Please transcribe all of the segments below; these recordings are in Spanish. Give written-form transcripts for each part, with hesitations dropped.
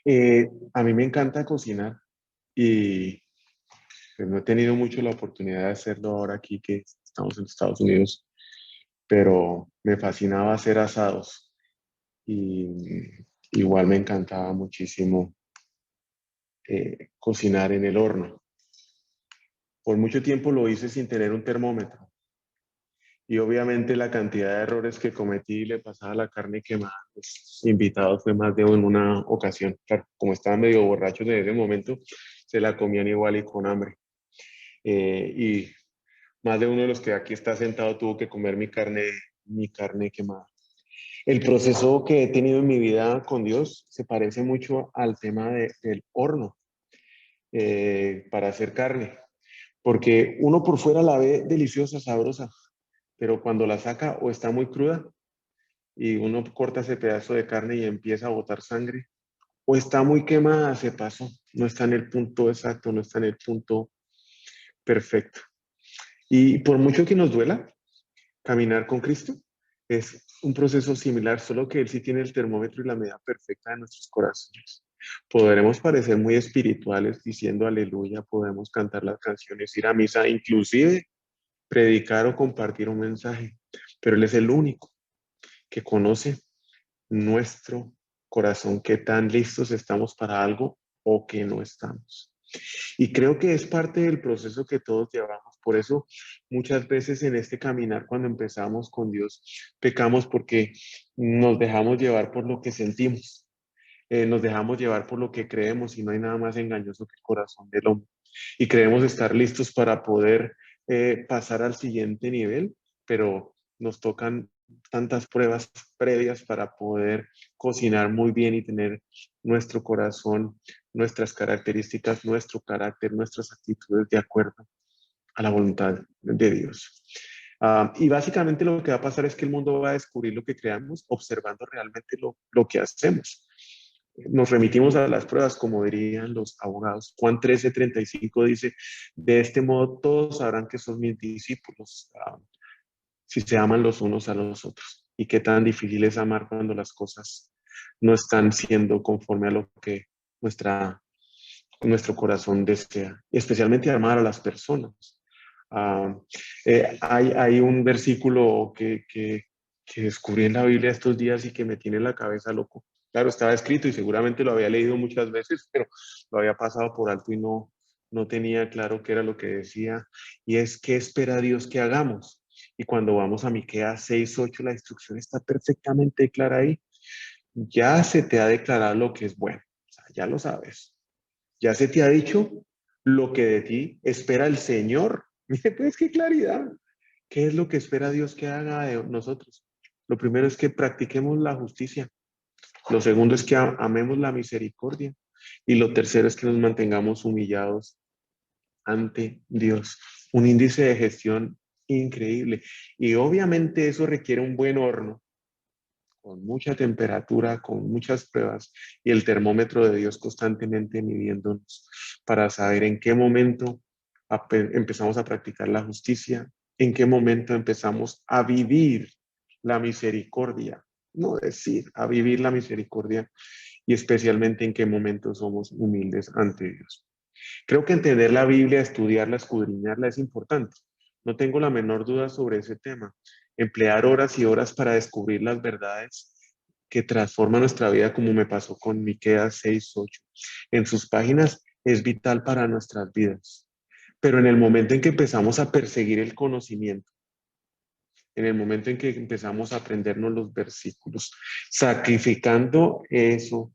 A mí me encanta cocinar y pues, no he tenido mucho la oportunidad de hacerlo ahora aquí que estamos en Estados Unidos, pero me fascinaba hacer asados y igual me encantaba muchísimo cocinar en el horno. Por mucho tiempo lo hice sin tener un termómetro y obviamente la cantidad de errores que cometí y le pasaba la carne quemada, pues, invitados fue más de en una ocasión. Claro, como estaban medio borrachos en ese momento, se la comían igual y con hambre. Y más de uno de los que aquí está sentado tuvo que comer mi carne quemada. El proceso que he tenido en mi vida con Dios se parece mucho al tema del horno para hacer carne, porque uno por fuera la ve deliciosa, sabrosa, pero cuando la saca o está muy cruda y uno corta ese pedazo de carne y empieza a botar sangre, o está muy quemada, se pasó, no está en el punto exacto, no está en el punto perfecto. Y por mucho que nos duela, caminar con Cristo es un proceso similar, solo que Él sí tiene el termómetro y la medida perfecta de nuestros corazones. Podremos parecer muy espirituales diciendo aleluya, podemos cantar las canciones, ir a misa, inclusive predicar o compartir un mensaje, pero Él es el único que conoce nuestro corazón, qué tan listos estamos para algo o que no estamos. Y creo que es parte del proceso que todos llevamos. Por eso muchas veces en este caminar, cuando empezamos con Dios, pecamos porque nos dejamos llevar por lo que sentimos, nos dejamos llevar por lo que creemos y no hay nada más engañoso que el corazón del hombre. Y creemos estar listos para poder pasar al siguiente nivel, pero nos tocan tantas pruebas previas para poder cocinar muy bien y tener nuestro corazón, nuestras características, nuestro carácter, nuestras actitudes de acuerdo a la voluntad de Dios. Y básicamente lo que va a pasar es que el mundo va a descubrir lo que creamos observando realmente lo que hacemos. Nos remitimos a las pruebas, como dirían los abogados. Juan 13:35 dice, de este modo todos sabrán que son mis discípulos, si se aman los unos a los otros. Y qué tan difícil es amar cuando las cosas no están siendo conforme a lo que nuestro corazón desea, y especialmente amar a las personas. Uh, hay un versículo que descubrí en la Biblia estos días y que me tiene la cabeza loco. Claro, estaba escrito y seguramente lo había leído muchas veces, pero lo había pasado por alto y no tenía claro qué era lo que decía. Y es, ¿qué espera Dios que hagamos? Y cuando vamos a Miqueas 6:8, la instrucción está perfectamente clara ahí. Ya se te ha declarado lo que es bueno, o sea, ya lo sabes. Ya se te ha dicho lo que de ti espera el Señor. Mire, pues qué claridad. ¿Qué es lo que espera Dios que haga de nosotros? Lo primero es que practiquemos la justicia. Lo segundo es que amemos la misericordia. Y lo tercero es que nos mantengamos humillados ante Dios. Un índice de gestión increíble. Y obviamente eso requiere un buen horno, con mucha temperatura, con muchas pruebas y el termómetro de Dios constantemente midiéndonos para saber en qué momento empezamos a practicar la justicia, en qué momento empezamos a vivir la misericordia, no decir, a vivir la misericordia y especialmente en qué momento somos humildes ante Dios. Creo que entender la Biblia, estudiarla, escudriñarla es importante. No tengo la menor duda sobre ese tema. Emplear horas y horas para descubrir las verdades que transforman nuestra vida, como me pasó con Miqueas 6:8. En sus páginas es vital para nuestras vidas. Pero en el momento en que empezamos a perseguir el conocimiento, en el momento en que empezamos a aprendernos los versículos, sacrificando eso,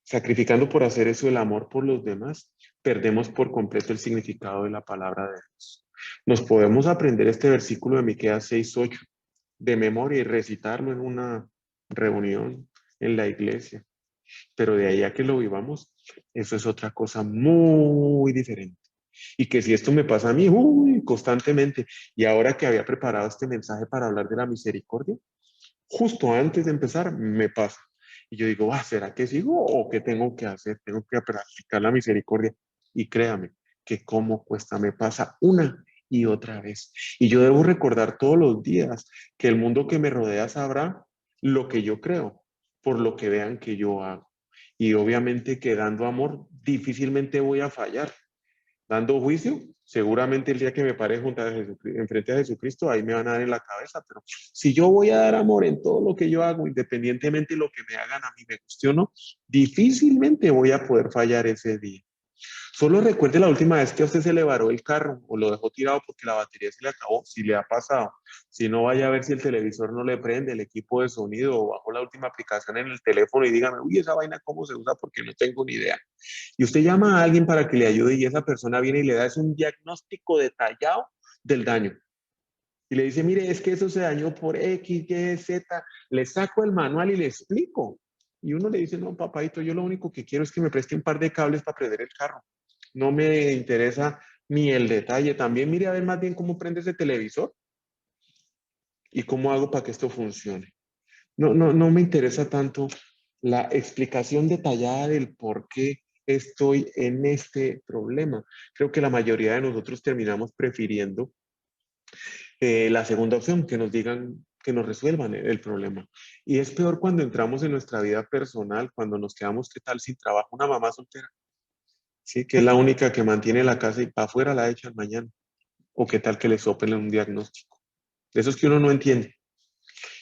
sacrificando por hacer eso el amor por los demás, perdemos por completo el significado de la palabra de Dios. Nos podemos aprender este versículo de Miqueas 6:8 de memoria y recitarlo en una reunión en la iglesia, pero de ahí a que lo vivamos, eso es otra cosa muy diferente. Y que si esto me pasa a mí, constantemente, y ahora que había preparado este mensaje para hablar de la misericordia, justo antes de empezar, me pasa. Y yo digo, ¿será que sigo o qué tengo que hacer? Tengo que practicar la misericordia. Y créame, que cómo cuesta, me pasa una y otra vez. Y yo debo recordar todos los días que el mundo que me rodea sabrá lo que yo creo, por lo que vean que yo hago. Y obviamente que dando amor difícilmente voy a fallar. Dando juicio, seguramente el día que me pare junto a enfrente a Jesucristo, ahí me van a dar en la cabeza. Pero si yo voy a dar amor en todo lo que yo hago, independientemente de lo que me hagan a mí, me guste o no, difícilmente voy a poder fallar ese día. Solo recuerde la última vez que a usted se le varó el carro o lo dejó tirado porque la batería se le acabó, si le ha pasado. Si no, vaya a ver si el televisor no le prende, el equipo de sonido o bajó la última aplicación en el teléfono y dígame, uy, esa vaina cómo se usa porque no tengo ni idea. Y usted llama a alguien para que le ayude y esa persona viene y le da es un diagnóstico detallado del daño. Y le dice, mire, es que eso se dañó por X, Y, Z. Le saco el manual y le explico. Y uno le dice, no, papadito, yo lo único que quiero es que me preste un par de cables para prender el carro. No me interesa ni el detalle. También mire a ver más bien cómo prende ese televisor y cómo hago para que esto funcione. No me interesa tanto la explicación detallada del por qué estoy en este problema. Creo que la mayoría de nosotros terminamos prefiriendo la segunda opción, que nos digan, que nos resuelvan el problema. Y es peor cuando entramos en nuestra vida personal, cuando nos quedamos, ¿qué tal sin trabajo? Una mamá soltera, ¿sí? Que es la única que mantiene la casa y para afuera la echan mañana. O qué tal que le soplen un diagnóstico. De esos que uno no entiende.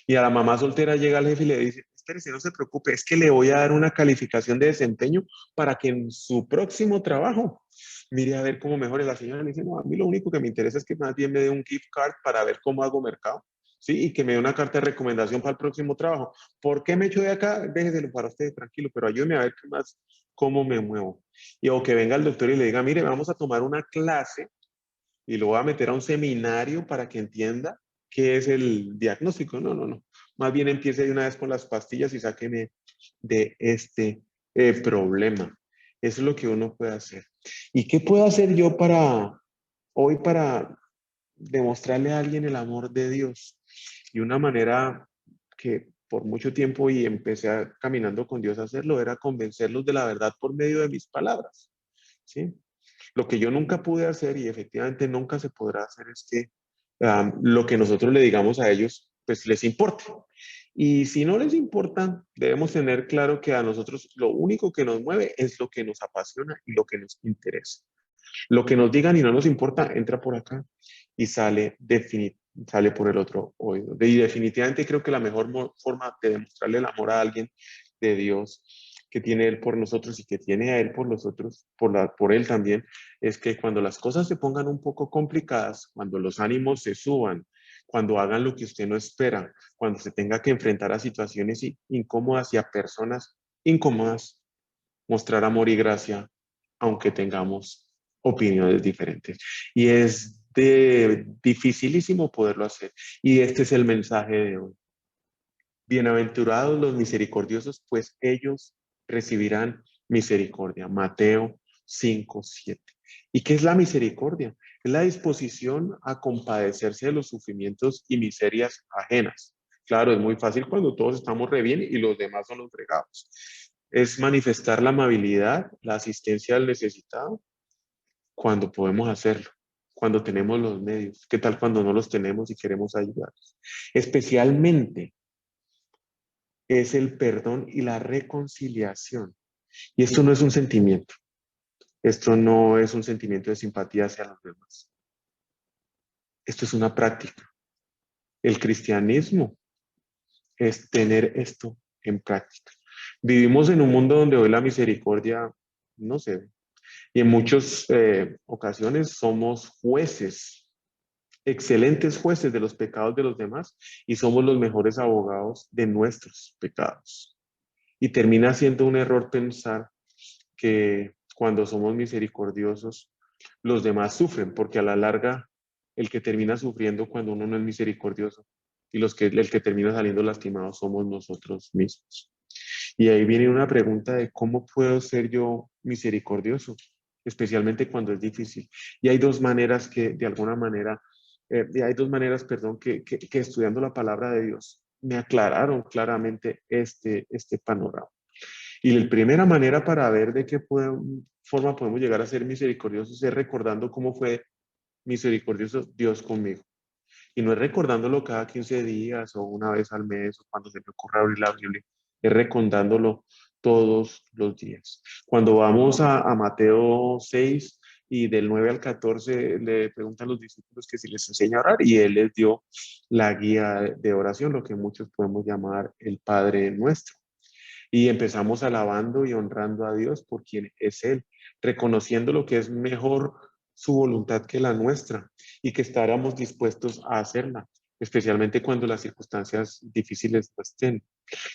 Y a la mamá soltera llega el jefe y le dice, espérese, no se preocupe, es que le voy a dar una calificación de desempeño para que en su próximo trabajo mire a ver cómo mejore. La señora le dice, no, a mí lo único que me interesa es que más bien me dé un gift card para ver cómo hago mercado, ¿sí? Y que me dé una carta de recomendación para el próximo trabajo. ¿Por qué me echo de acá? Déjeselo para usted, tranquilo, pero ayúdeme a ver qué más, cómo me muevo. Y o que venga el doctor y le diga, mire, vamos a tomar una clase y lo voy a meter a un seminario para que entienda qué es el diagnóstico. No. Más bien empiece de una vez con las pastillas y sáqueme de este problema. Eso es lo que uno puede hacer. ¿Y qué puedo hacer yo para hoy para demostrarle a alguien el amor de Dios? Y una manera que por mucho tiempo y caminando con Dios a hacerlo era convencerlos de la verdad por medio de mis palabras. ¿Sí? Lo que yo nunca pude hacer y efectivamente nunca se podrá hacer es que lo que nosotros le digamos a ellos, pues les importe. Y si no les importa, debemos tener claro que a nosotros lo único que nos mueve es lo que nos apasiona y lo que nos interesa. Lo que nos digan y no nos importa, entra por acá y sale por el otro oído. Y definitivamente creo que la mejor forma de demostrarle el amor a alguien de Dios que tiene Él por nosotros y que tiene a Él por nosotros, por Él también, es que cuando las cosas se pongan un poco complicadas, cuando los ánimos se suban, cuando hagan lo que usted no espera, cuando se tenga que enfrentar a situaciones incómodas y a personas incómodas, mostrar amor y gracia, aunque tengamos opiniones diferentes. Y es dificilísimo poderlo hacer. Y este es el mensaje de hoy. Bienaventurados los misericordiosos, pues ellos recibirán misericordia. Mateo 5:7. ¿Y qué es la misericordia? Es la disposición a compadecerse de los sufrimientos y miserias ajenas. Claro, es muy fácil cuando todos estamos re bien y los demás son los fregados. Es manifestar la amabilidad, la asistencia al necesitado cuando podemos hacerlo, cuando tenemos los medios. ¿Qué tal cuando no los tenemos y queremos ayudarlos? Especialmente es el perdón y la reconciliación. Y esto no es un sentimiento. Esto no es un sentimiento de simpatía hacia los demás. Esto es una práctica. El cristianismo es tener esto en práctica. Vivimos en un mundo donde hoy la misericordia no se ve. Y en muchas ocasiones somos jueces, excelentes jueces de los pecados de los demás y somos los mejores abogados de nuestros pecados. Y termina siendo un error pensar que cuando somos misericordiosos, los demás sufren, porque a la larga el que termina sufriendo cuando uno no es misericordioso y el que termina saliendo lastimado somos nosotros mismos. Y ahí viene una pregunta de cómo puedo ser yo misericordioso, especialmente cuando es difícil. Y hay dos maneras que, de alguna manera, perdón, que estudiando la palabra de Dios me aclararon claramente este panorama. Y la primera manera para ver de qué forma podemos llegar a ser misericordiosos es recordando cómo fue misericordioso Dios conmigo. Y no es recordándolo cada 15 días o una vez al mes o cuando se me ocurra abrir la Biblia, es recordándolo todos los días. Cuando vamos a Mateo 6 y del 9 al 14 le preguntan a los discípulos que si les enseña a orar y él les dio la guía de oración, lo que muchos podemos llamar el Padre Nuestro. Y empezamos alabando y honrando a Dios por quien es Él, reconociendo lo que es mejor su voluntad que la nuestra y que estaremos dispuestos a hacerla, especialmente cuando las circunstancias difíciles no estén,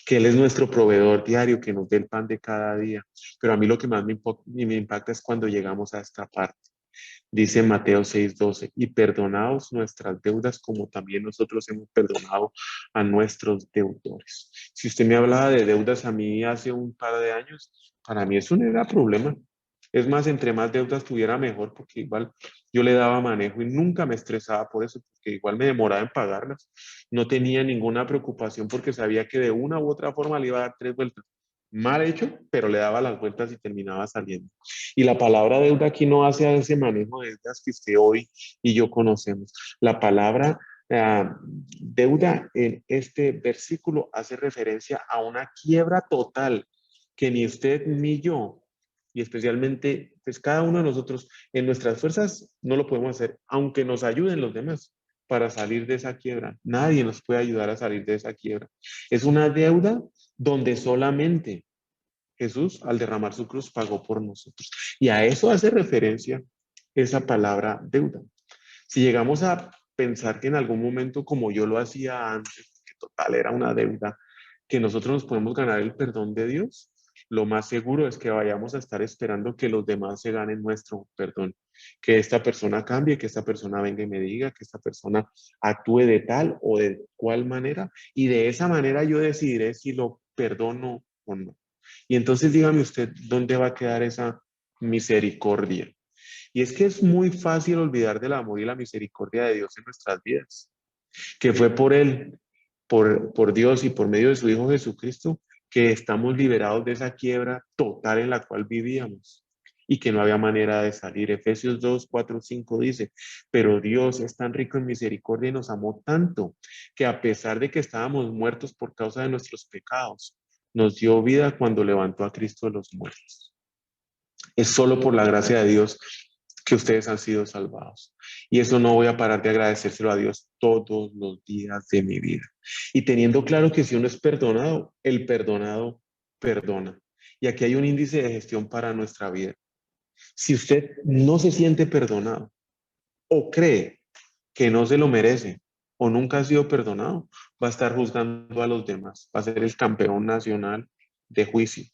que Él es nuestro proveedor diario, que nos dé el pan de cada día. Pero a mí lo que más me impacta es cuando llegamos a esta parte. Dice Mateo 6:12, y perdonaos nuestras deudas como también nosotros hemos perdonado a nuestros deudores. Si usted me hablaba de deudas a mí hace un par de años, para mí eso no era problema. Es más, entre más deudas tuviera mejor, porque igual yo le daba manejo y nunca me estresaba por eso, porque igual me demoraba en pagarlas. No tenía ninguna preocupación porque sabía que de una u otra forma le iba a dar tres vueltas. Mal hecho, pero le daba las vueltas y terminaba saliendo. Y la palabra deuda aquí no hace ese manejo de deudas que usted hoy y yo conocemos. La palabra deuda en este versículo hace referencia a una quiebra total que ni usted ni yo, y especialmente pues cada uno de nosotros en nuestras fuerzas no lo podemos hacer, aunque nos ayuden los demás para salir de esa quiebra. Nadie nos puede ayudar a salir de esa quiebra. Es una deuda donde solamente Jesús, al derramar su cruz, pagó por nosotros. Y a eso hace referencia esa palabra deuda. Si llegamos a pensar que en algún momento, como yo lo hacía antes, que total era una deuda, que nosotros nos podemos ganar el perdón de Dios, lo más seguro es que vayamos a estar esperando que los demás se ganen nuestro perdón, que esta persona cambie, que esta persona venga y me diga, que esta persona actúe de tal o de cual manera, y de esa manera yo decidiré si lo perdono o no. Y entonces dígame usted, ¿dónde va a quedar esa misericordia? Y es que es muy fácil olvidar del amor y la misericordia de Dios en nuestras vidas, que fue por Él, por Dios y por medio de su Hijo Jesucristo, que estamos liberados de esa quiebra total en la cual vivíamos y que no había manera de salir. Efesios 2, 4, 5 dice, pero Dios es tan rico en misericordia y nos amó tanto que a pesar de que estábamos muertos por causa de nuestros pecados, nos dio vida cuando levantó a Cristo de los muertos. Es solo por la gracia de Dios que ustedes han sido salvados. Y eso no voy a parar de agradecérselo a Dios todos los días de mi vida. Y teniendo claro que si uno es perdonado, el perdonado perdona. Y aquí hay un índice de gestión para nuestra vida. Si usted no se siente perdonado o cree que no se lo merece o nunca ha sido perdonado, va a estar juzgando a los demás, va a ser el campeón nacional de juicio.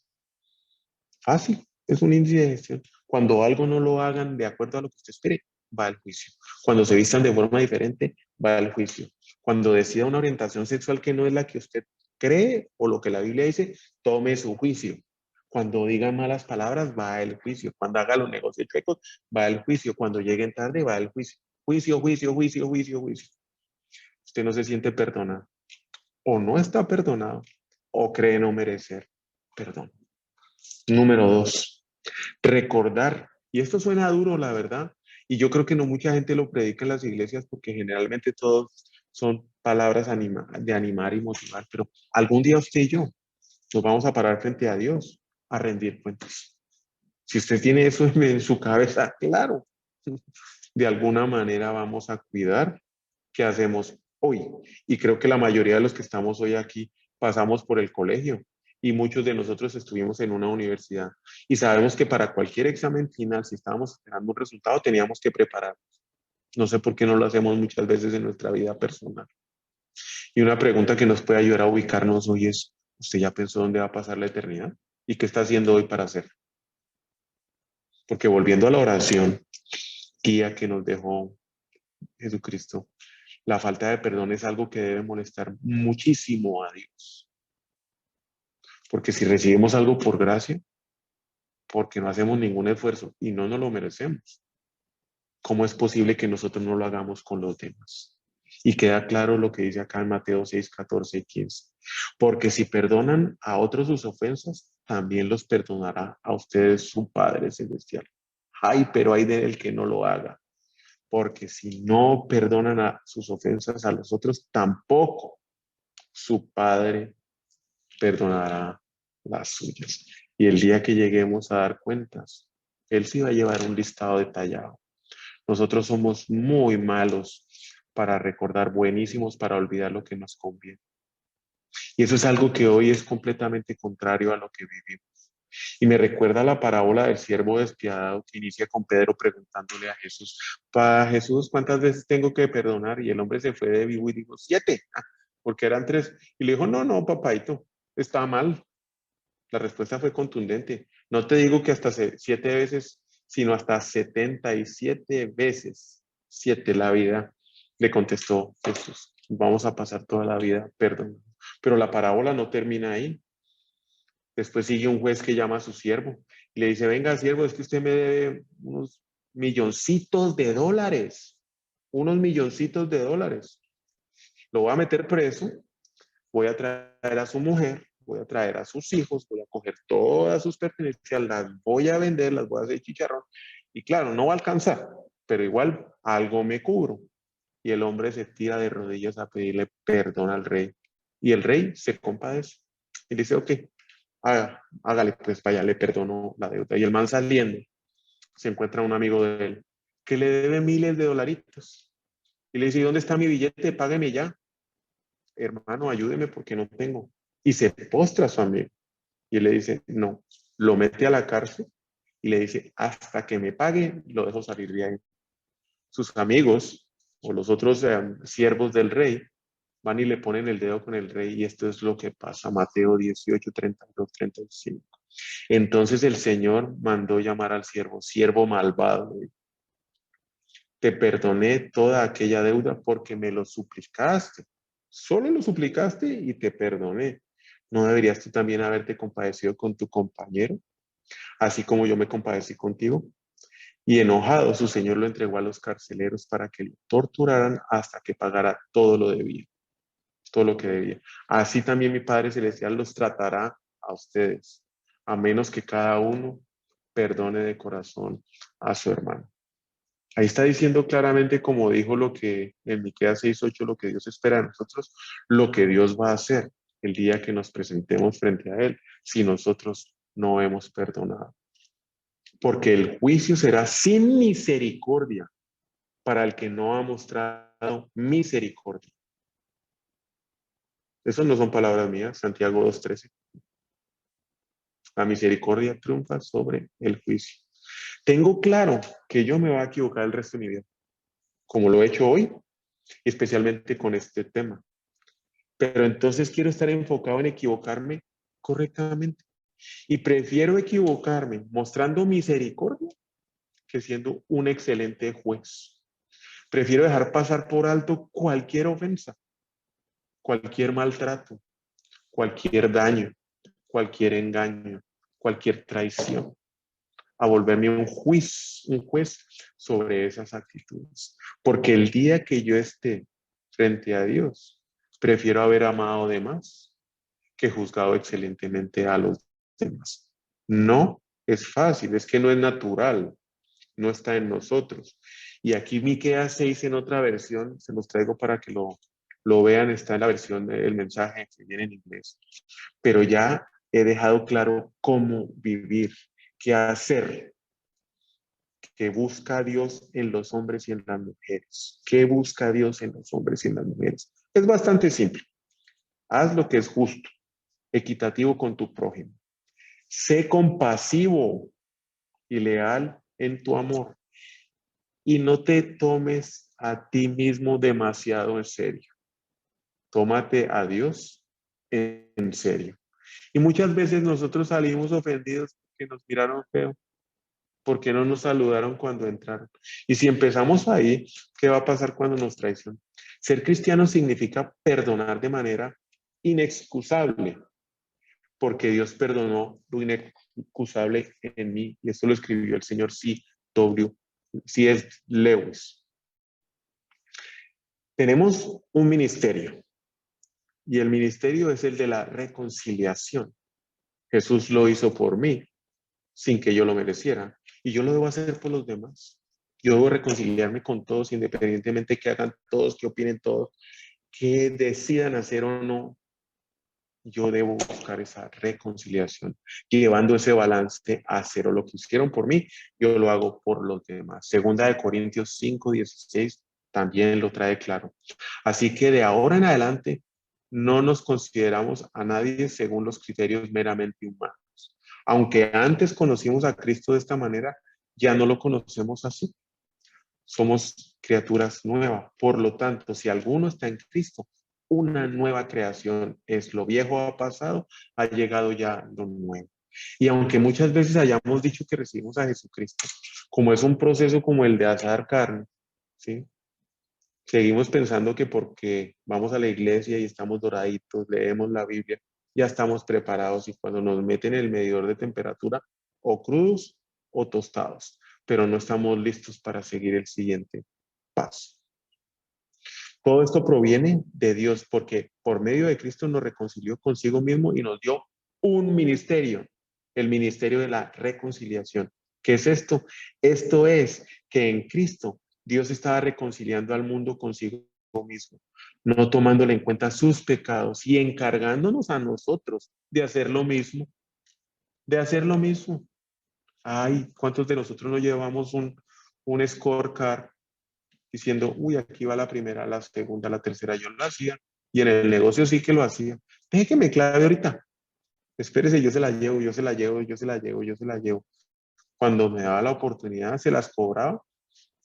Fácil, es un índice de gestión. Cuando algo no lo hagan de acuerdo a lo que usted espere, va al juicio. Cuando se vistan de forma diferente, va al juicio. Cuando decida una orientación sexual que no es la que usted cree o lo que la Biblia dice, tome su juicio. Cuando diga malas palabras, va al juicio. Cuando haga los negocios chuecos, va al juicio. Cuando lleguen tarde, va al juicio. Juicio, juicio, juicio, juicio, juicio. Usted no se siente perdonado. O no está perdonado, o cree no merecer perdón. Número 2, recordar. Y esto suena duro, la verdad. Y yo creo que no mucha gente lo predica en las iglesias porque generalmente todos son palabras de animar y motivar. Pero algún día usted y yo nos vamos a parar frente a Dios a rendir cuentas. Si usted tiene eso en su cabeza, claro, de alguna manera vamos a cuidar qué hacemos hoy. Y creo que la mayoría de los que estamos hoy aquí pasamos por el colegio y muchos de nosotros estuvimos en una universidad y sabemos que para cualquier examen final, si estábamos esperando un resultado, teníamos que prepararnos. No sé por qué no lo hacemos muchas veces en nuestra vida personal. Y una pregunta que nos puede ayudar a ubicarnos hoy es, ¿usted ya pensó dónde va a pasar la eternidad? ¿Y qué está haciendo hoy para hacer? Porque volviendo a la oración, guía que nos dejó Jesucristo, la falta de perdón es algo que debe molestar muchísimo a Dios. Porque si recibimos algo por gracia, porque no hacemos ningún esfuerzo y no nos lo merecemos, ¿cómo es posible que nosotros no lo hagamos con los demás? Y queda claro lo que dice acá en Mateo 6, 14 y 15. Porque si perdonan a otros sus ofensas, también los perdonará a ustedes su Padre Celestial. Ay, pero hay del que no lo haga. Porque si no perdonan a sus ofensas a los otros, tampoco su Padre perdonará las suyas. Y el día que lleguemos a dar cuentas, Él sí va a llevar un listado detallado. Nosotros somos muy malos para recordar, buenísimos para olvidar lo que nos conviene. Y eso es algo que hoy es completamente contrario a lo que vivimos. Y me recuerda la parábola del siervo despiadado que inicia con Pedro preguntándole a Jesús, para Jesús, ¿cuántas veces tengo que perdonar? Y el hombre se fue de vivo y dijo, 7, porque eran 3. Y le dijo, no, no, papaito, está mal. La respuesta fue contundente. No te digo que hasta 7 veces, sino hasta 77 veces. 7 la vida, le contestó Jesús. Vamos a pasar toda la vida perdonando. Pero la parábola no termina ahí. Después sigue un juez que llama a su siervo y le dice, venga, siervo, es que usted me debe unos milloncitos de dólares. Unos milloncitos de dólares. Lo voy a meter preso, voy a traer a su mujer, voy a traer a sus hijos, voy a coger todas sus pertenencias, las voy a vender, las voy a hacer chicharrón. Y claro, no va a alcanzar, pero igual algo me cubro. Y el hombre se tira de rodillas a pedirle perdón al rey. Y el rey se compadece y dice, ok, hágale, pues vaya, le perdonó la deuda. Y el man saliendo, se encuentra un amigo de él que le debe miles de dolaritos. Y le dice, ¿dónde está mi billete? Págueme ya. Hermano, ayúdeme porque no tengo. Y se postra a su amigo. Y él le dice, no, lo mete a la cárcel y le dice, hasta que me pague, lo dejo salir de ahí. Sus amigos o los otros siervos del rey van y le ponen el dedo con el rey y esto es lo que pasa. Mateo 18, 32, 35. Entonces el Señor mandó llamar al siervo, siervo malvado. Te perdoné toda aquella deuda porque me lo suplicaste. Solo lo suplicaste y te perdoné. ¿No deberías tú también haberte compadecido con tu compañero, así como yo me compadecí contigo? Y enojado, su señor lo entregó a los carceleros para que lo torturaran hasta que pagara todo lo debía, todo lo que debía. Así también mi Padre Celestial los tratará a ustedes, a menos que cada uno perdone de corazón a su hermano. Ahí está diciendo claramente, como dijo lo que en Miqueas 6:8, lo que Dios espera de nosotros, lo que Dios va a hacer el día que nos presentemos frente a Él, si nosotros no hemos perdonado. Porque el juicio será sin misericordia para el que no ha mostrado misericordia. Eso no son palabras mías, Santiago 2:13. La misericordia triunfa sobre el juicio. Tengo claro que yo me voy a equivocar el resto de mi vida, como lo he hecho hoy, especialmente con este tema. Pero entonces quiero estar enfocado en equivocarme correctamente. Y prefiero equivocarme mostrando misericordia que siendo un excelente juez. Prefiero dejar pasar por alto cualquier ofensa, cualquier maltrato, cualquier daño, cualquier engaño, cualquier traición, a volverme un juez sobre esas actitudes. Porque el día que yo esté frente a Dios, prefiero haber amado de más que juzgado excelentemente a los demás. No es fácil, es que no es natural, no está en nosotros. Y aquí Miqueas 6 en otra versión, se los traigo para que lo vean, está en la versión del mensaje que viene en inglés. Pero ya he dejado claro cómo vivir, qué hacer, que busca a Dios en los hombres y en las mujeres. ¿Qué busca Dios en los hombres y en las mujeres? Es bastante simple. Haz lo que es justo, equitativo con tu prójimo. Sé compasivo y leal en tu amor. Y no te tomes a ti mismo demasiado en serio. Tómate a Dios en serio. Y muchas veces nosotros salimos ofendidos porque nos miraron feo, porque no nos saludaron cuando entraron. Y si empezamos ahí, ¿qué va a pasar cuando nos traicionan? Ser cristiano significa perdonar de manera inexcusable, porque Dios perdonó lo inexcusable en mí. Y esto lo escribió el señor C.S. Lewis. Tenemos un ministerio y el ministerio es el de la reconciliación. Jesús lo hizo por mí sin que yo lo mereciera y yo lo debo hacer por los demás. Yo debo reconciliarme con todos independientemente que hagan todos, que opinen todos, que decidan hacer o no. yo debo buscar esa reconciliación, llevando ese balance a cero. Lo que hicieron por mí, yo lo hago por los demás. Segunda de Corintios 5:16 también lo trae claro. Así que de ahora en adelante no nos consideramos a nadie según los criterios meramente humanos. Aunque antes conocimos a Cristo de esta manera, ya no lo conocemos así. Somos criaturas nuevas. Por lo tanto, si alguno está en Cristo, una nueva creación es. Lo viejo ha pasado, ha llegado ya lo nuevo. Y aunque muchas veces hayamos dicho que recibimos a Jesucristo, como es un proceso como el de asar carne, ¿sí? Seguimos pensando que porque vamos a la iglesia y estamos doraditos, leemos la Biblia, ya estamos preparados y cuando nos meten el medidor de temperatura, o crudos o tostados, pero no estamos listos para seguir el siguiente paso. Todo esto proviene de Dios porque por medio de Cristo nos reconcilió consigo mismo y nos dio un ministerio, el ministerio de la reconciliación. ¿Qué es esto? Esto es que en Cristo Dios estaba reconciliando al mundo consigo mismo, no tomándole en cuenta sus pecados y encargándonos a nosotros de hacer lo mismo, de hacer lo mismo. Ay, ¿cuántos de nosotros no llevamos un scorecard diciendo, uy, aquí va la primera, la segunda, la tercera, yo lo hacía, y en el negocio sí que lo hacía? Deje que me clave ahorita, espérese, yo se la llevo, yo se la llevo, yo se la llevo, yo se la llevo. Cuando me daba la oportunidad, se las cobraba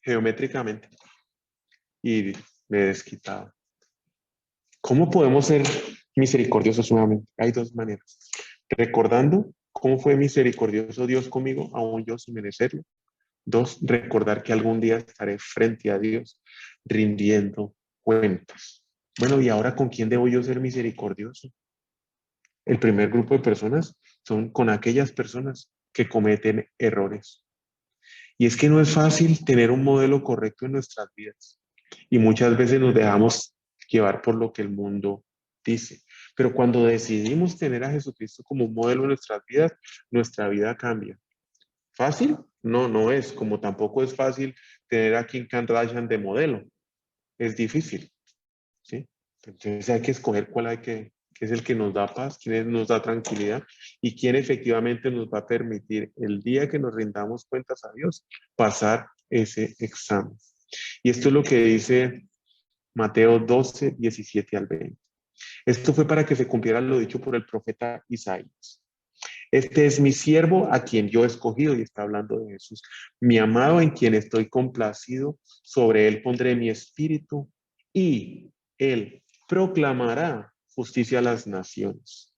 geométricamente y me desquitaba. ¿Cómo podemos ser misericordiosos nuevamente? Hay dos maneras. Recordando cómo fue misericordioso Dios conmigo, aún yo sin merecerlo. Dos, recordar que algún día estaré frente a Dios rindiendo cuentas. Bueno, ¿y ahora con quién debo yo ser misericordioso? El primer grupo de personas son con aquellas personas que cometen errores. Y es que no es fácil tener un modelo correcto en nuestras vidas. Y muchas veces nos dejamos llevar por lo que el mundo dice. Pero cuando decidimos tener a Jesucristo como un modelo en nuestras vidas, nuestra vida cambia. ¿Fácil? No, no es. Como tampoco es fácil tener a Kim Kardashian de modelo. Es difícil, ¿sí? Entonces hay que escoger cuál hay que es el que nos da paz, quién nos da tranquilidad y quién efectivamente nos va a permitir el día que nos rindamos cuentas a Dios pasar ese examen. Y esto es lo que dice Mateo 12:17 al 20. Esto fue para que se cumpliera lo dicho por el profeta Isaías. Este es mi siervo a quien yo he escogido, y está hablando de Jesús, mi amado en quien estoy complacido, sobre él pondré mi espíritu y él proclamará justicia a las naciones.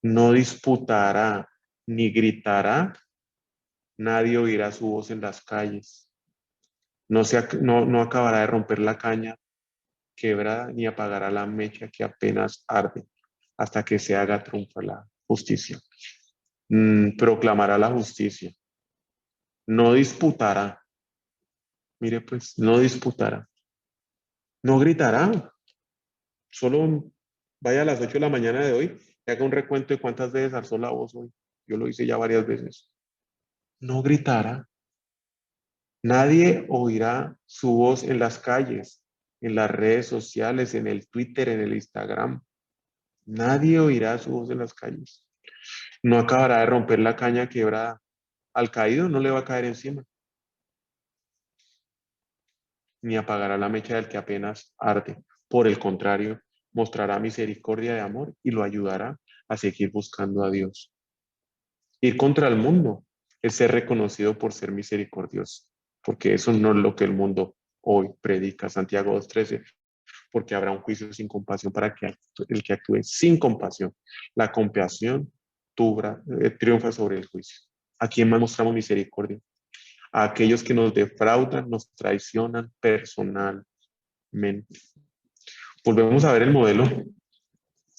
No disputará ni gritará, nadie oirá su voz en las calles. No acabará de romper la caña quebrada ni apagará la mecha que apenas arde hasta que se haga triunfar la justicia. Proclamará la justicia. No disputará. Mire, pues, no disputará. No gritará. Solo vaya a las 8 de la mañana de hoy y haga un recuento de cuántas veces alzó la voz hoy. Yo lo hice ya varias veces. No gritará. Nadie oirá su voz en las calles, en las redes sociales, en el Twitter, en el Instagram. Nadie oirá su voz en las calles. No acabará de romper la caña quebrada. Al caído no le va a caer encima, ni apagará la mecha del que apenas arde. Por el contrario, mostrará misericordia de amor y lo ayudará a seguir buscando a Dios. Ir contra el mundo es ser reconocido por ser misericordioso, porque eso no es lo que el mundo hoy predica. Santiago 2:13, porque habrá un juicio sin compasión para que el que actúe sin compasión. La compasión triunfa sobre el juicio. ¿A quién más mostramos misericordia? A aquellos que nos defraudan, nos traicionan personalmente. Volvemos a ver el modelo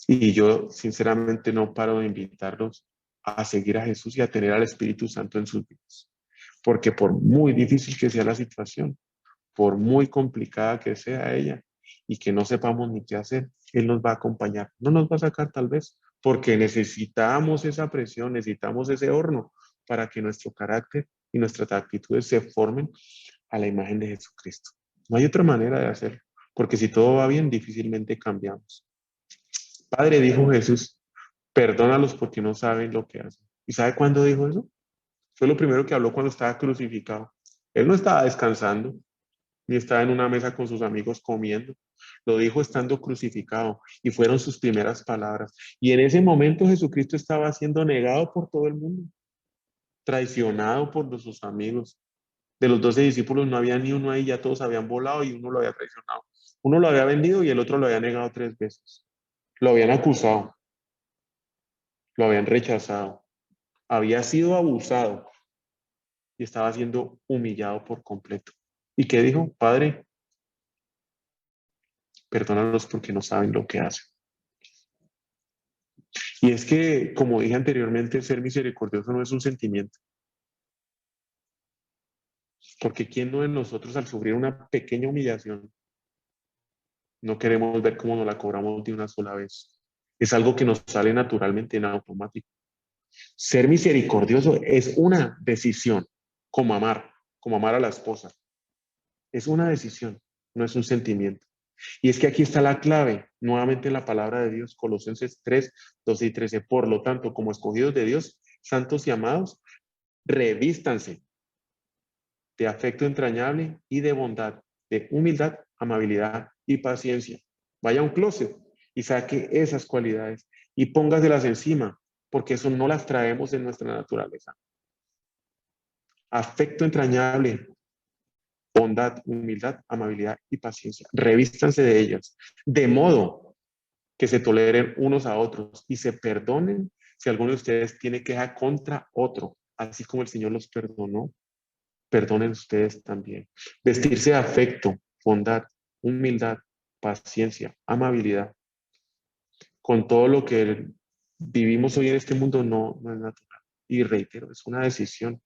y yo sinceramente no paro de invitarlos a seguir a Jesús y a tener al Espíritu Santo en sus vidas. Porque por muy difícil que sea la situación, por muy complicada que sea ella y que no sepamos ni qué hacer, Él nos va a acompañar. No nos va a sacar tal vez, porque necesitamos esa presión, necesitamos ese horno para que nuestro carácter y nuestras actitudes se formen a la imagen de Jesucristo. No hay otra manera de hacerlo, porque si todo va bien, difícilmente cambiamos. Padre, dijo Jesús, perdónalos porque no saben lo que hacen. ¿Y sabe cuándo dijo eso? Fue lo primero que habló cuando estaba crucificado. Él no estaba descansando, ni estaba en una mesa con sus amigos comiendo. Lo dijo estando crucificado y fueron sus primeras palabras. Y en ese momento Jesucristo estaba siendo negado por todo el mundo, traicionado por sus amigos. De los 12 discípulos no había ni uno ahí, ya todos habían volado y uno lo había traicionado. Uno lo había vendido y el otro lo había negado 3 veces. Lo habían acusado, lo habían rechazado, había sido abusado y estaba siendo humillado por completo. ¿Y qué dijo? Padre, perdónalos porque no saben lo que hacen. Y es que, como dije anteriormente, ser misericordioso no es un sentimiento, porque ¿quién no de nosotros al sufrir una pequeña humillación no queremos ver cómo nos la cobramos de una sola vez? Es algo que nos sale naturalmente en automático. Ser misericordioso es una decisión, como amar a la esposa. Es una decisión, no es un sentimiento. Y es que aquí está la clave, nuevamente en la palabra de Dios, Colosenses 3, 12 y 13. Por lo tanto, como escogidos de Dios, santos y amados, revístanse de afecto entrañable y de bondad, de humildad, amabilidad y paciencia. Vaya a un closet y saque esas cualidades y póngaselas encima, porque eso no las traemos en nuestra naturaleza. Afecto entrañable, bondad, humildad, amabilidad y paciencia. Revístanse de ellas, de modo que se toleren unos a otros y se perdonen si alguno de ustedes tiene queja contra otro, así como el Señor los perdonó, perdonen ustedes también. Vestirse de afecto, bondad, humildad, paciencia, amabilidad. Con todo lo que vivimos hoy en este mundo no es natural. Y reitero, es una decisión.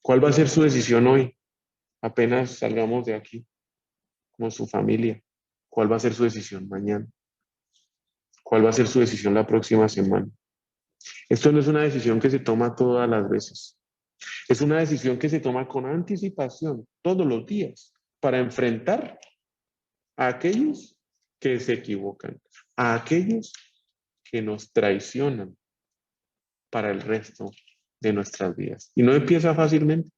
¿Cuál va a ser su decisión hoy? Apenas salgamos de aquí, con su familia. ¿Cuál va a ser su decisión mañana? ¿Cuál va a ser su decisión la próxima semana? Esto no es una decisión que se toma todas las veces. Es una decisión que se toma con anticipación todos los días para enfrentar a aquellos que se equivocan, a aquellos que nos traicionan para el resto de nuestras vidas. Y no empieza fácilmente,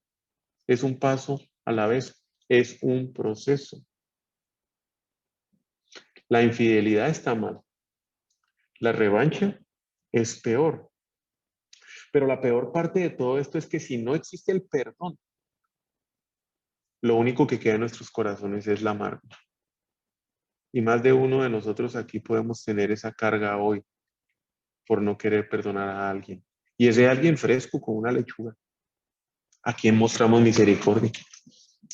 es un paso a la vez, es un proceso. La infidelidad está mal, la revancha es peor, pero la peor parte de todo esto es que si no existe el perdón, lo único que queda en nuestros corazones es la amargura. Y más de uno de nosotros aquí podemos tener esa carga hoy por no querer perdonar a alguien. Y ese alguien fresco con una lechuga. ¿A quién mostramos misericordia?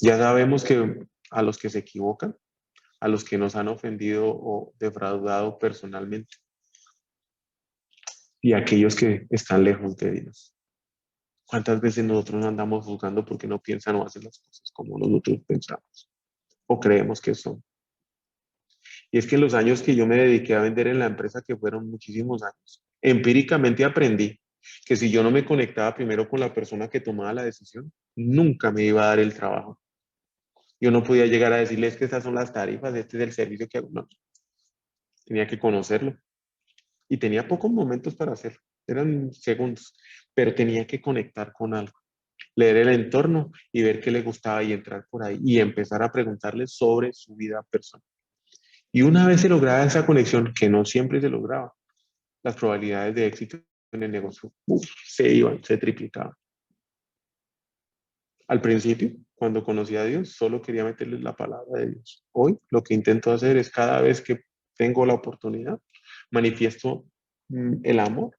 Ya sabemos que a los que se equivocan, a los que nos han ofendido o defraudado personalmente y a aquellos que están lejos de Dios. ¿Cuántas veces nosotros no andamos juzgando porque no piensan o hacen las cosas como nosotros pensamos o creemos que son? Y es que en los años que yo me dediqué a vender en la empresa, que fueron muchísimos años, empíricamente aprendí que si yo no me conectaba primero con la persona que tomaba la decisión, nunca me iba a dar el trabajo. Yo no podía llegar a decirles que estas son las tarifas, este es el servicio que hago. No, tenía que conocerlo. Y tenía pocos momentos para hacerlo, eran segundos, pero tenía que conectar con algo, leer el entorno y ver qué le gustaba y entrar por ahí y empezar a preguntarle sobre su vida personal. Y una vez se lograba esa conexión, que no siempre se lograba, las probabilidades de éxito en el negocio se iban, se triplicaban. Al principio, cuando conocí a Dios, solo quería meterles la palabra de Dios. Hoy lo que intento hacer es cada vez que tengo la oportunidad, manifiesto el amor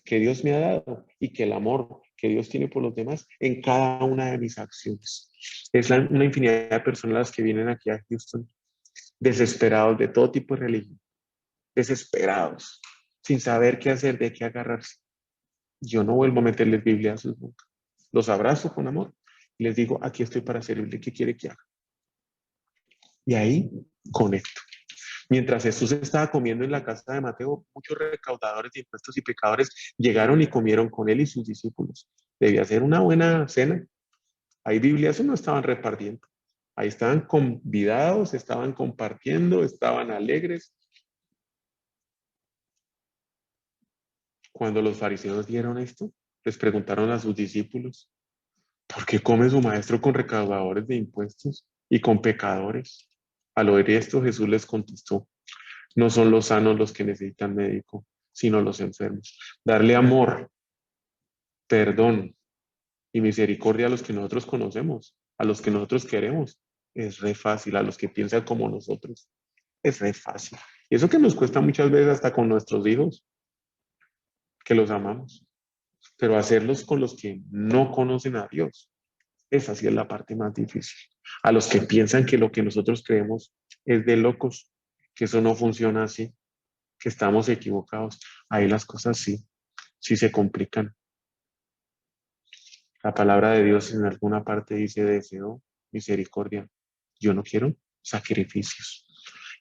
que Dios me ha dado y que el amor que Dios tiene por los demás en cada una de mis acciones. Es una infinidad de personas que vienen aquí a Houston desesperados de todo tipo de religión, desesperados, sin saber qué hacer, de qué agarrarse. Yo no vuelvo a meterles Biblia a sus bocas. Los abrazo con amor y les digo, aquí estoy para servirle, ¿qué quiere que haga? Y ahí conecto. Mientras Jesús estaba comiendo en la casa de Mateo, muchos recaudadores de impuestos y pecadores llegaron y comieron con él y sus discípulos. Debía ser una buena cena. Ahí Biblias no estaban repartiendo. Ahí estaban convidados, estaban compartiendo, estaban alegres. Cuando los fariseos vieron esto, les preguntaron a sus discípulos, ¿por qué come su maestro con recaudadores de impuestos y con pecadores? Al oír esto, Jesús les contestó, no son los sanos los que necesitan médico, sino los enfermos. Darle amor, perdón y misericordia a los que nosotros conocemos, a los que nosotros queremos, es re fácil, a los que piensan como nosotros, es re fácil. Y eso que nos cuesta muchas veces hasta con nuestros hijos, que los amamos, pero hacerlos con los que no conocen a Dios, esa sí es la parte más difícil. A los que piensan que lo que nosotros creemos es de locos, que eso no funciona así, que estamos equivocados, ahí las cosas sí se complican. La palabra de Dios en alguna parte dice deseo misericordia. Yo no quiero sacrificios.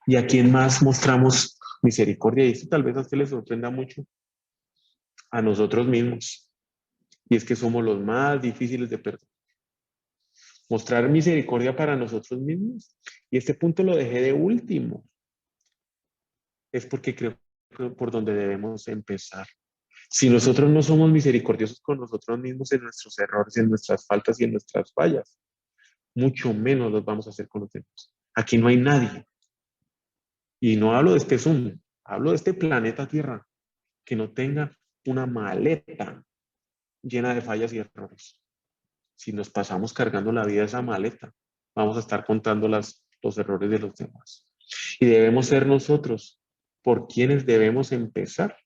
¿Y a quién más mostramos misericordia? Y esto tal vez a usted le sorprenda mucho. A nosotros mismos. Y es que somos los más difíciles de perdonar. Mostrar misericordia para nosotros mismos. Y este punto lo dejé de último. Es porque creo que por donde debemos empezar. Si nosotros no somos misericordiosos con nosotros mismos en nuestros errores, en nuestras faltas y en nuestras fallas, mucho menos los vamos a hacer con los demás. Aquí no hay nadie. Y no hablo de este Zoom, hablo de este planeta Tierra, que no tenga una maleta llena de fallas y errores. Si nos pasamos cargando la vida de esa maleta, vamos a estar contando los errores de los demás. Y debemos ser nosotros por quienes debemos empezar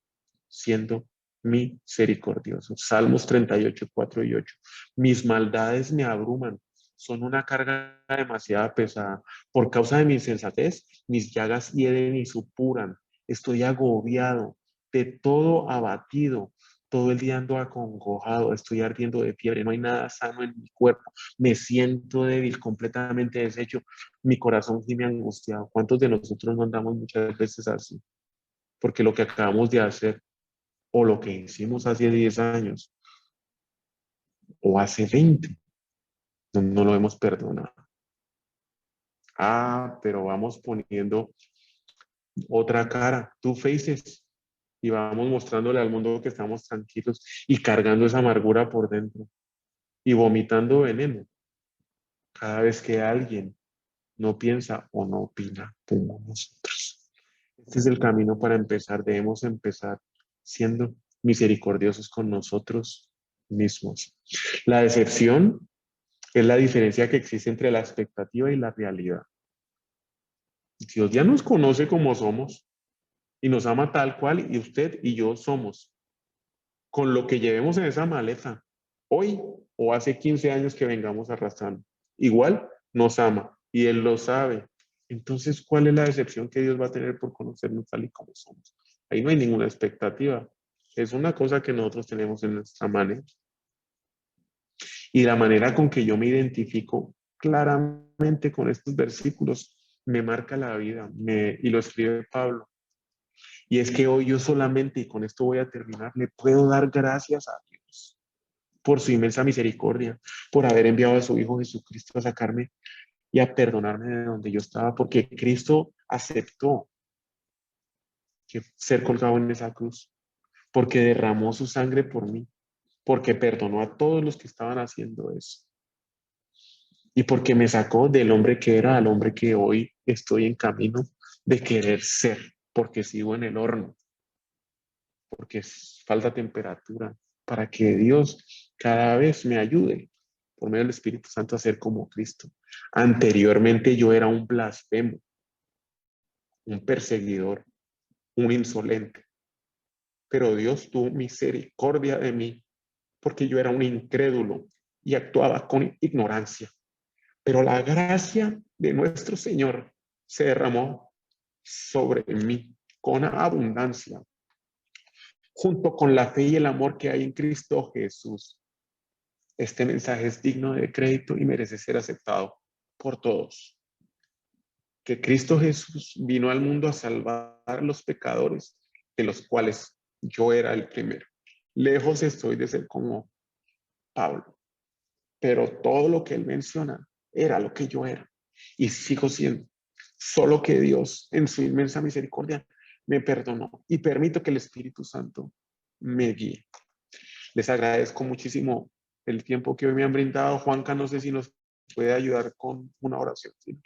siendo misericordiosos. Salmos 38, 4 y 8. Mis maldades me abruman, son una carga demasiado pesada. Por causa de mi insensatez, mis llagas hieden y supuran. Estoy agobiado, de todo abatido. Todo el día ando acongojado, estoy ardiendo de fiebre, no hay nada sano en mi cuerpo, me siento débil, completamente deshecho, mi corazón gime angustiado. ¿Cuántos de nosotros no andamos muchas veces así? Porque lo que acabamos de hacer o lo que hicimos hace 10 años o hace 20, no lo hemos perdonado. Pero vamos poniendo otra cara, two faces, y vamos mostrándole al mundo que estamos tranquilos y cargando esa amargura por dentro y vomitando veneno cada vez que alguien no piensa o no opina como nosotros. Este es el camino para empezar. Debemos empezar siendo misericordiosos con nosotros mismos. La decepción es la diferencia que existe entre la expectativa y la realidad. Dios ya nos conoce como somos y nos ama tal cual y usted y yo somos. Con lo que llevemos en esa maleta, hoy o hace 15 años que vengamos arrastrando, igual nos ama y Él lo sabe. Entonces, ¿cuál es la decepción que Dios va a tener por conocernos tal y como somos? Ahí no hay ninguna expectativa. Es una cosa que nosotros tenemos en nuestra manera. Y la manera con que yo me identifico claramente con estos versículos me marca la vida, y lo escribe Pablo. Y es que hoy yo solamente, y con esto voy a terminar, le puedo dar gracias a Dios por su inmensa misericordia, por haber enviado a su Hijo Jesucristo a sacarme y a perdonarme de donde yo estaba, porque Cristo aceptó ser colgado en esa cruz, porque derramó su sangre por mí, porque perdonó a todos los que estaban haciendo eso. Y porque me sacó del hombre que era al hombre que hoy estoy en camino de querer ser, porque sigo en el horno, porque falta temperatura, para que Dios cada vez me ayude por medio del Espíritu Santo a ser como Cristo. Anteriormente yo era un blasfemo, un perseguidor, un insolente, pero Dios tuvo misericordia de mí porque yo era un incrédulo y actuaba con ignorancia. Pero la gracia de nuestro Señor se derramó sobre mí con abundancia, junto con la fe y el amor que hay en Cristo Jesús. Este mensaje es digno de crédito y merece ser aceptado por todos. Que Cristo Jesús vino al mundo a salvar a los pecadores, de los cuales yo era el primero. Lejos estoy de ser como Pablo, pero todo lo que él menciona era lo que yo era y sigo siendo. Solo que Dios, en su inmensa misericordia, me perdonó y permito que el Espíritu Santo me guíe. Les agradezco muchísimo el tiempo que hoy me han brindado. Juanca, no sé si nos puede ayudar con una oración. ¿Sí?